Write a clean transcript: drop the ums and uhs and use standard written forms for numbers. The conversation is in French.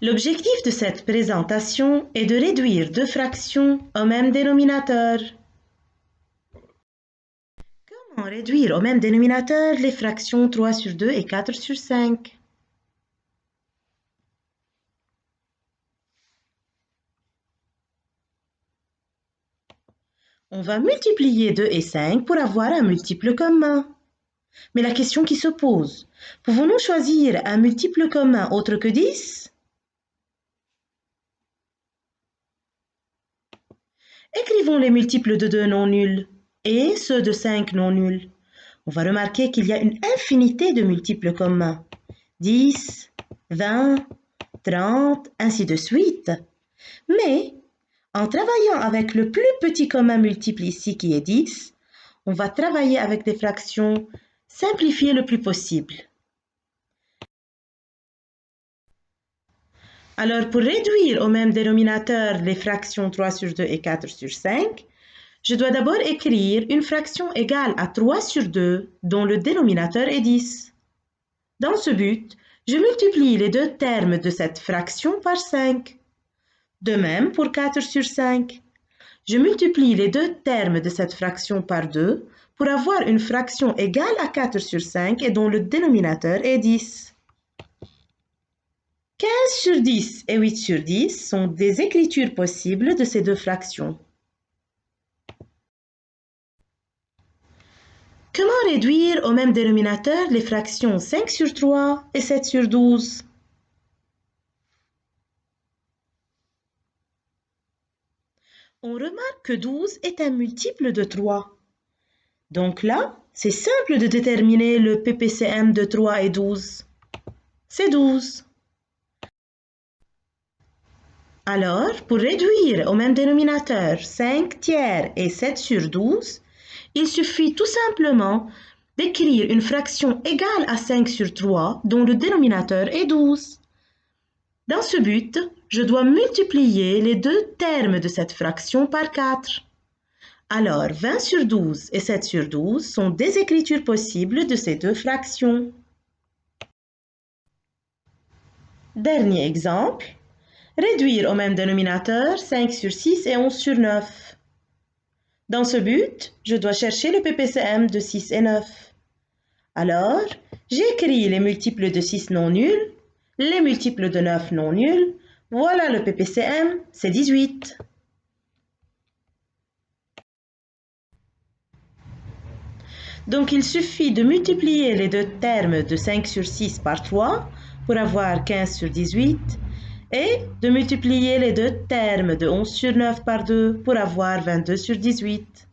L'objectif de cette présentation est de réduire deux fractions au même dénominateur. Comment réduire au même dénominateur les fractions 3 sur 2 et 4 sur 5? On va multiplier 2 et 5 pour avoir un multiple commun. Mais la question qui se pose, pouvons-nous choisir un multiple commun autre que 10? Écrivons les multiples de 2 non nuls et ceux de 5 non nuls. On va remarquer qu'il y a une infinité de multiples communs. 10, 20, 30, ainsi de suite. Mais, en travaillant avec le plus petit commun multiple ici qui est 10, on va travailler avec des fractions simplifiées le plus possible. Alors, pour réduire au même dénominateur les fractions 3 sur 2 et 4 sur 5, je dois d'abord écrire une fraction égale à 3 sur 2 dont le dénominateur est 10. Dans ce but, je multiplie les deux termes de cette fraction par 5. De même pour 4 sur 5. Je multiplie les deux termes de cette fraction par 2 pour avoir une fraction égale à 4 sur 5 et dont le dénominateur est 10. 15 sur 10 et 8 sur 10 sont des écritures possibles de ces deux fractions. Comment réduire au même dénominateur les fractions 5 sur 3 et 7 sur 12? On remarque que 12 est un multiple de 3. Donc là, c'est simple de déterminer le PPCM de 3 et 12. C'est 12. Alors, pour réduire au même dénominateur 5 tiers et 7 sur 12, il suffit tout simplement d'écrire une fraction égale à 5 sur 3 dont le dénominateur est 12. Dans ce but, je dois multiplier les deux termes de cette fraction par 4. Alors, 20 sur 12 et 7 sur 12 sont des écritures possibles de ces deux fractions. Dernier exemple. Réduire au même dénominateur 5 sur 6 et 11 sur 9. Dans ce but, je dois chercher le PPCM de 6 et 9. Alors, j'écris les multiples de 6 non nuls, les multiples de 9 non nuls. Voilà le PPCM, c'est 18. Donc, il suffit de multiplier les deux termes de 5 sur 6 par 3 pour avoir 15 sur 18 et de multiplier les deux termes de 11 sur 9 par 2 pour avoir 22 sur 18.